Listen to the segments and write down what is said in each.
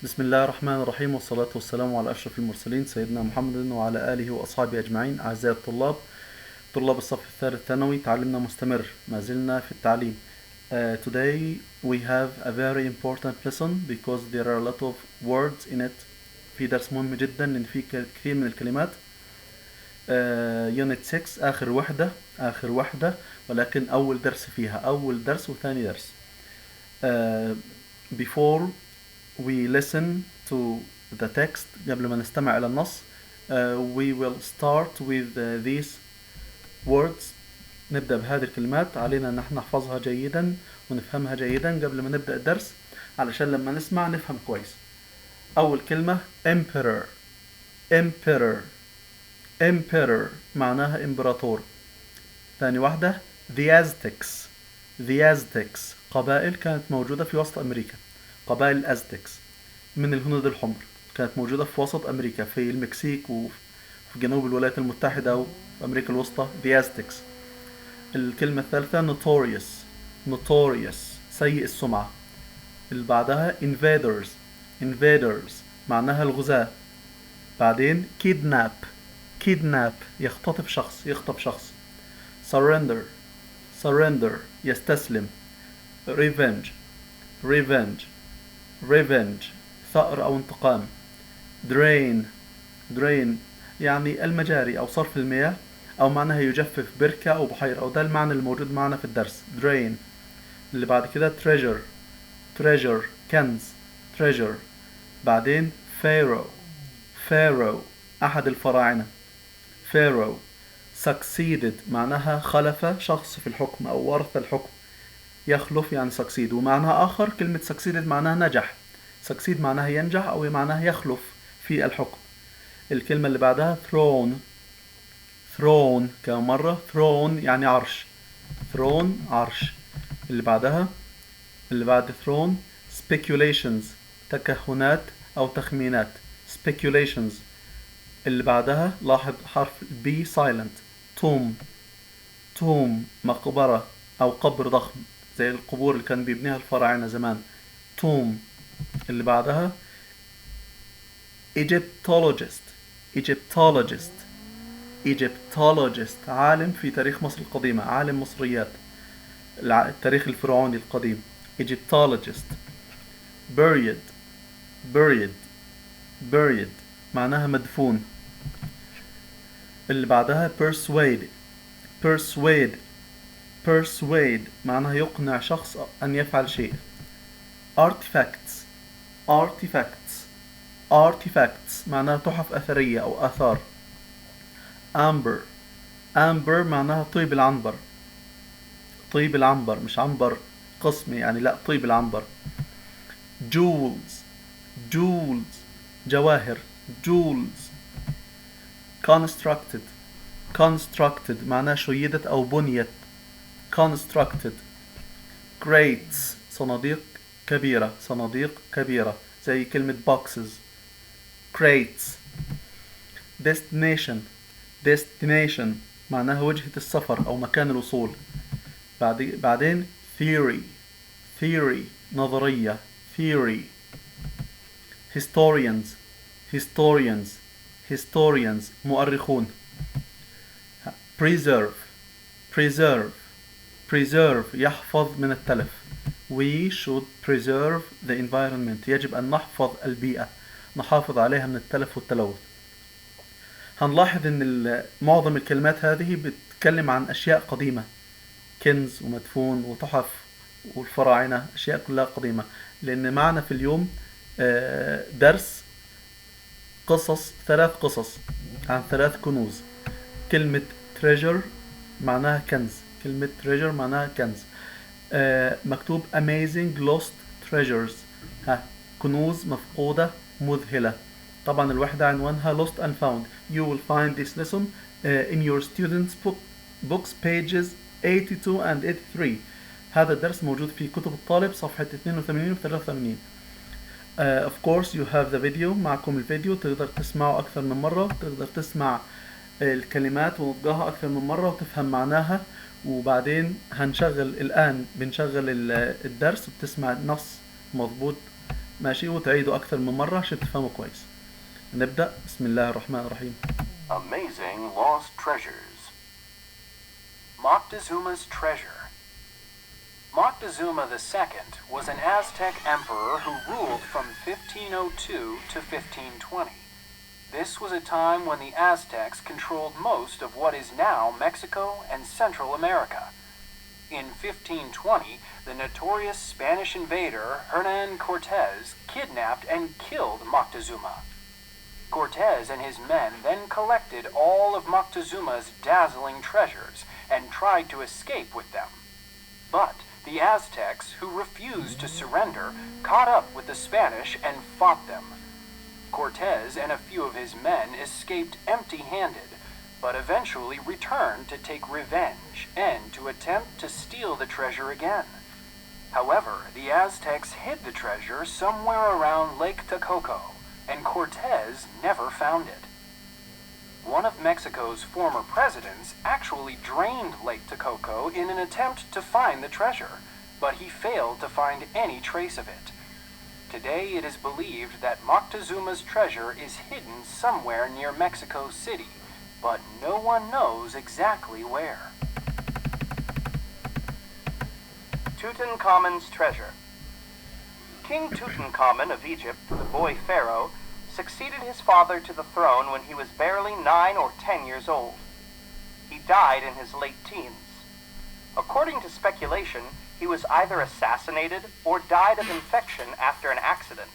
بسم الله الرحمن الرحيم، والصلاة والسلام على أشرف المرسلين سيدنا محمد وعلى آله وأصحابه أجمعين. أعزائي الطلاب، طلاب الصف الثالث ثانوي، تعليمنا مستمر، ما زلنا في التعليم. Today we have a very important lesson because there are a lot of words in it. في درس مهم جدا لأن فيه كثير من الكلمات. Unit 6 آخر وحدة، ولكن أول درس فيها، أول درس وثاني درس. Before we listen to the text، قبل ما نستمع إلى النص، we will start with these words. نبدأ بهذه الكلمات، علينا أن احنا نحفظها جيدا ونفهمها جيدا قبل ما نبدأ الدرس، علشان لما نسمع نفهم كويس. أول كلمة emperor. emperor emperor معناها إمبراطور. ثاني واحدة the Aztecs. the Aztecs قبائل كانت موجودة في وسط أمريكا. قبائل الأزتكس من الهنود الحمر كانت موجودة في وسط أمريكا، في المكسيك وفي جنوب الولايات المتحدة وفي أمريكا الوسطى. the Aztecs. الكلمة الثالثة notorious. notorious سيء السمعة. اللي بعدها invaders. invaders معناها الغزاة. بعدين kidnap. kidnap يختطف شخص، يخطف شخص. surrender. surrender يستسلم. revenge. revenge revenge ثأر أو انتقام. drain. drain يعني المجاري أو صرف المياه، أو معناها يجفف بركة أو بحيرة، أو ده المعنى الموجود معنا في الدرس drain. اللي بعد كده treasure. treasure كنز، treasure. بعدين pharaoh. pharaoh أحد الفراعنة. pharaoh succeeded معناها خلف شخص في الحكم أو ورث الحكم. يخلف يعني succeed. ومعناها آخر كلمة succeeded معناها نجح. succeed معناها ينجح أو معناها يخلف في الحكم. الكلمة اللي بعدها throne. throne كم مرة، throne يعني عرش. throne عرش. اللي بعد throne speculations تكهنات أو تخمينات. speculations. اللي بعدها لاحظ حرف B silent. tomb. tomb مقبرة أو قبر ضخم زي القبور اللي كان بيبنيها الفراعنة زمان. tomb. اللي بعدها Egyptologist. Egyptologist. Egyptologist عالم في تاريخ مصر القديمة، عالم مصريات، التاريخ الفرعوني القديم. Egyptologist. buried. buried buried معناها مدفون. اللي بعدها persuade. persuade persuade معناها يقنع شخص أن يفعل شيء. artifacts. artifacts artifacts معناها تحف أثرية أو آثار. amber. amber معناها طيب العنبر. طيب العنبر مش عنبر قسمي يعني، لا، طيب العنبر. jewels. jewels جواهر. jewels. constructed. constructed معناها شيدت أو بنيت. constructed. crates صناديق كبيرة. صناديق كبيرة زي كلمة boxes. crates. destination. destination معناها وجهة السفر أو مكان الوصول. بعدين theory. theory نظرية. theory. historians. historians historians مؤرخون. preserve. preserve preserve يحفظ من التلف. we should preserve the environment يجب أن نحفظ البيئة، نحافظ عليها من التلف والتلوث. هنلاحظ ان معظم الكلمات هذه بتتكلم عن اشياء قديمة، كنز ومدفون وتحف والفراعنة، اشياء كلها قديمة. لان معنا في اليوم درس قصص، 3 قصص عن 3 كنوز. كلمة treasure معناها كنز. كلمة treasure معناها كنز. مكتوب amazing lost treasures، كنوز مفقودة مذهلة. طبعا الوحدة عنوانها lost and found. You will find this lesson in your students books pages 82 and 83. هذا الدرس موجود في كتب الطالب صفحة 82 و 83. of course you have the video، معكم الفيديو، تقدر تسمعه أكثر من مرة، تقدر تسمع الكلمات ونطقها أكثر من مرة وتفهم معناها. وبعدين بنشغل الدرس وبتسمع النص مضبوط ماشي، وتعيده أكثر من مرة عشان تفهمه كويس. نبدأ. بسم الله الرحمن الرحيم. Amazing Lost Treasures. Moctezuma's Treasure. Moctezuma II was an Aztec emperor who ruled from 1502 to 1520. This was a time when the Aztecs controlled most of what is now Mexico and Central America. In 1520, the notorious Spanish invader Hernán Cortés kidnapped and killed Moctezuma. Cortés and his men then collected all of Moctezuma's dazzling treasures and tried to escape with them. But the Aztecs, who refused to surrender, caught up with the Spanish and fought them. Cortés and a few of his men escaped empty-handed, but eventually returned to take revenge and to attempt to steal the treasure again. However, the Aztecs hid the treasure somewhere around Lake Texcoco, and Cortés never found it. One of Mexico's former presidents actually drained Lake Texcoco in an attempt to find the treasure, but he failed to find any trace of it. Today it is believed that Moctezuma's treasure is hidden somewhere near Mexico City, but no one knows exactly where. Tutankhamun's Treasure. King Tutankhamun of Egypt, the boy pharaoh, succeeded his father to the throne when he was barely 9 or 10 years old. He died in his late teens. According to speculation, he was either assassinated or died of infection after an accident.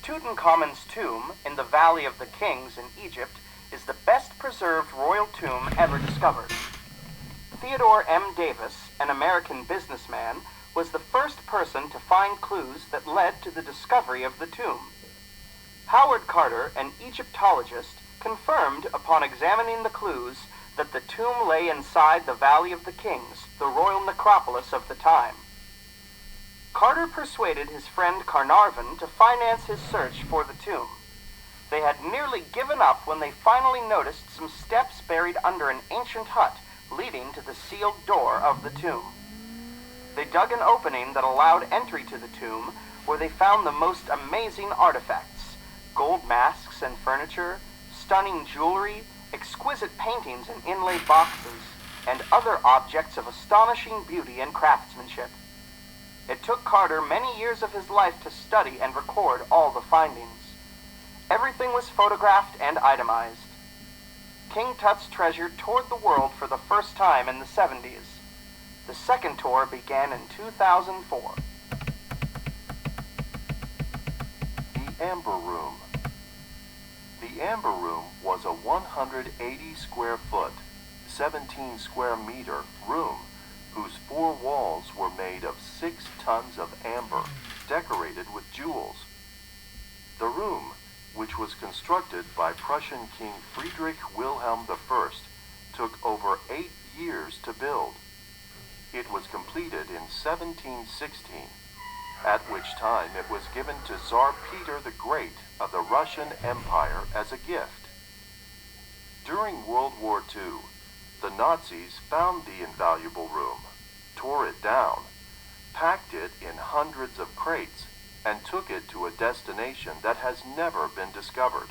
Tutankhamun's tomb in the Valley of the Kings in Egypt is the best preserved royal tomb ever discovered. Theodore M. Davis, an American businessman, was the first person to find clues that led to the discovery of the tomb. Howard Carter, an Egyptologist, confirmed upon examining the clues that the tomb lay inside the Valley of the Kings, the royal necropolis of the time. Carter persuaded his friend Carnarvon to finance his search for the tomb. They had nearly given up when they finally noticed some steps buried under an ancient hut leading to the sealed door of the tomb. They dug an opening that allowed entry to the tomb, where they found the most amazing artifacts: gold masks and furniture, stunning jewelry, exquisite paintings and inlaid boxes, and other objects of astonishing beauty and craftsmanship. It took Carter many years of his life to study and record all the findings. Everything was photographed and itemized. King Tut's treasure toured the world for the first time in the 70s. The second tour began in 2004. The Amber Room. The Amber Room was a 180 square foot, 17 square meter room whose 4 walls were made of 6 tons of amber decorated with jewels. The room, which was constructed by Prussian King Friedrich Wilhelm I, took over 8 years to build. It was completed in 1716, at which time it was given to Tsar Peter the Great of the Russian Empire as a gift. During World War II, the Nazis found the invaluable room, tore it down, packed it in hundreds of crates, and took it to a destination that has never been discovered.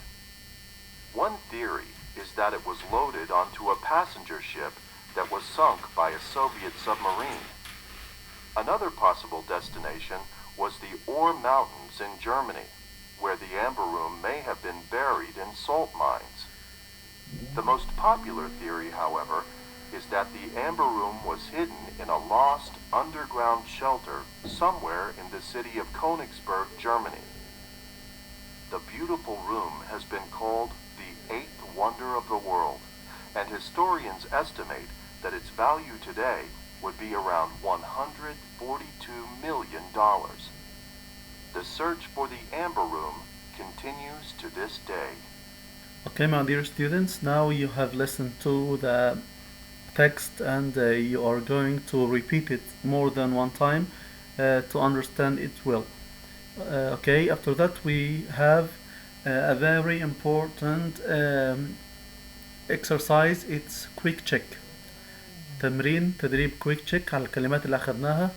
One theory is that it was loaded onto a passenger ship that was sunk by a Soviet submarine. Another possible destination was the Ore Mountains in Germany, where the Amber Room may have been buried in salt mines. The most popular theory, however, is that the Amber Room was hidden in a lost underground shelter somewhere in the city of Königsberg, Germany. The beautiful room has been called the 8th wonder of the world, and historians estimate that its value today would be around $142 million. The search for the Amber Room continues to this day. Okay, my dear students, now you have listened to the text and you are going to repeat it more than one time to understand it well. Okay, after that we have a very important exercise. It's quick check. تدريب quick check على الكلمات اللي أخدناها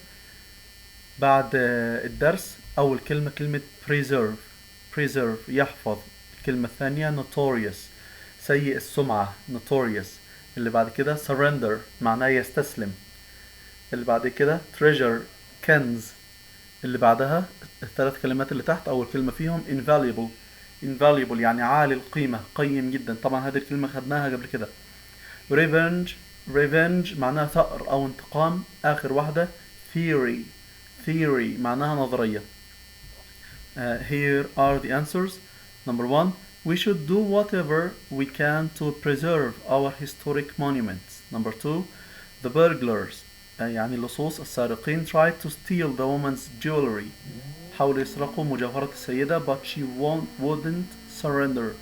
بعد الدرس أول كلمة كلمة preserve يحفظ. الكلمة الثانية notorious سيء السمعة notorious. اللي بعد كده surrender معناه يستسلم. اللي بعد كده treasure كنز. اللي بعدها الثلاث كلمات اللي تحت أول كلمة فيهم invaluable يعني عالي القيمة قيم جدا. طبعا هذه الكلمة خدناها قبل كده. revenge معناها ثأر أو انتقام. آخر واحدة theory معناها نظرية. Here are the answers. Number 1, we should do whatever we can to preserve our historic monuments. Number 2, the burglars يعني اللصوص السارقين tried to steal the woman's jewelry حاولوا يسرقوا مجوهرة السيدة but she wouldn't surrender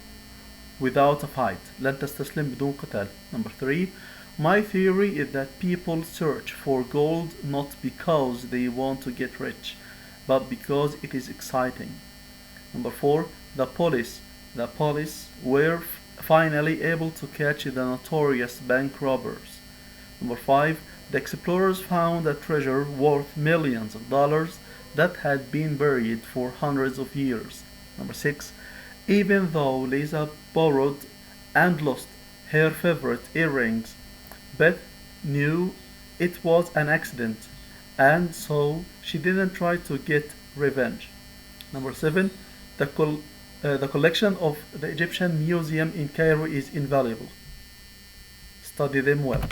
without a fight لن تستسلم بدون قتال. Number 3, my theory is that people search for gold not because they want to get rich but because it is exciting. Number 4, the police were finally able to catch the notorious bank robbers. Number 5, the explorers found a treasure worth millions of dollars that had been buried for hundreds of years. Number 6, even though Lisa borrowed and lost her favorite earrings, Beth knew it was an accident and so she didn't try to get revenge. Number 7, the collection of the Egyptian Museum in Cairo is invaluable. Study them well.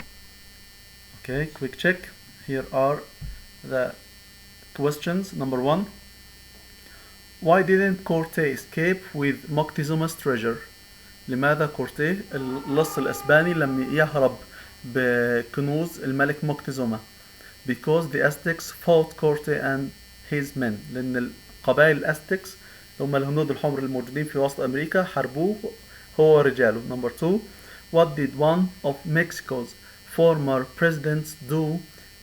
Okay, quick check. Here are the questions. Number 1, why didn't Corte escape with Moctezuma's treasure? لماذا كورتيه اللص الأسباني لم يهرب بكنوز الملك موكتيزوما؟ Because the Aztecs fought Corte and his men. لأن القبائل الأزتكس هم الهنود الحمر الموجودين في وسط أمريكا حاربوه هو ورجاله. Number 2, what did one of Mexico's former presidents do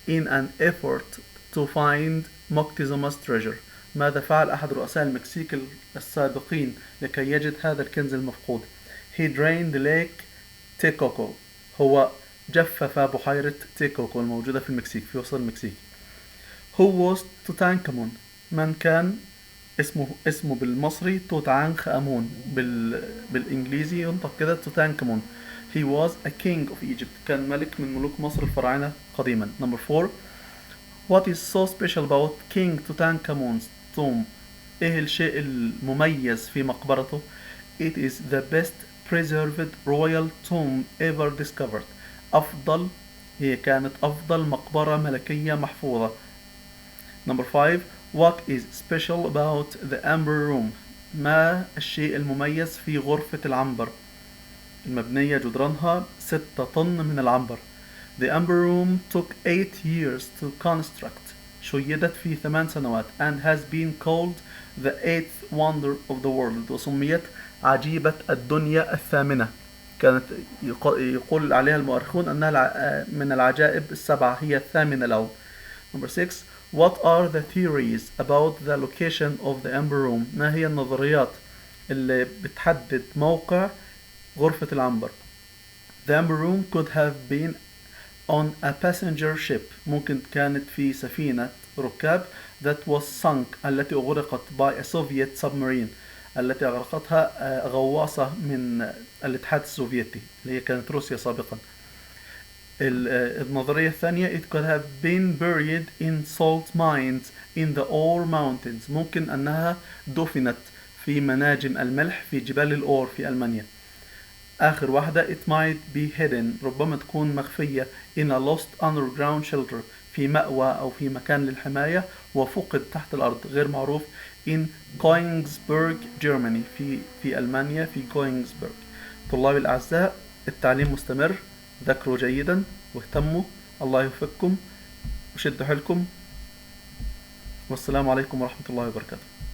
in an effort to find Moctezuma's treasure? ماذا فعل أحد رؤساء المكسيك السابقين لكي يجد هذا الكنز المفقود؟ He drained Lake Texcoco. هو جفف بحيرة تيكوكو الموجودة في المكسيك في وسط المكسيك. Who was Tutankhamun? من كان اسمه بالمصري توت عنخ آمون بالإنجليزي ينطق كده توتانكامون. He was a king of Egypt. كان ملك من ملوك مصر الفراعنة قديما. Number 4, what is so special about King Tutankhamun's tomb? إيه الشيء المميز في مقبرته؟ It is the best preserved royal tomb ever discovered. هي كانت أفضل مقبرة ملكية محفوظة. Number 5, what is special about the amber room? ما الشيء المميز في غرفة العنبر المبنية جدرانها 6 طن من العنبر. The amber room took 8 years to construct. شيدت في 8 سنوات and has been called the 8th wonder of the world. وسميت عجيبة الدنيا الثامنة. كانت يقول عليها المؤرخون أنها من العجائب السبعة هي الثامنة لهم. Number 6, what are the theories about the location of the amber room? ما هي النظريات اللي بتحدد موقع غرفة العنبر؟ The amber room could have been on a passenger ship. ممكن كانت في سفينة ركاب that was sunk التي أغرقت by a Soviet submarine التي أغرقتها غواصة من الاتحاد السوفيتي اللي هي كانت روسيا سابقا. النظرية الثانية it could have been buried in salt mines in the Ore Mountains. ممكن أنها دفنت في مناجم الملح في جبال الأور في ألمانيا. آخر واحدة it might be hidden ربما تكون مخفية in a lost underground shelter في مأوى أو في مكان للحماية وفقد تحت الأرض غير معروف in Königsberg Germany في ألمانيا في Königsberg. طلابي الأعزاء التعليم مستمر. ذاكروا جيدا واهتموا. الله يوفقكم وشدوا حيلكم والسلام عليكم ورحمة الله وبركاته.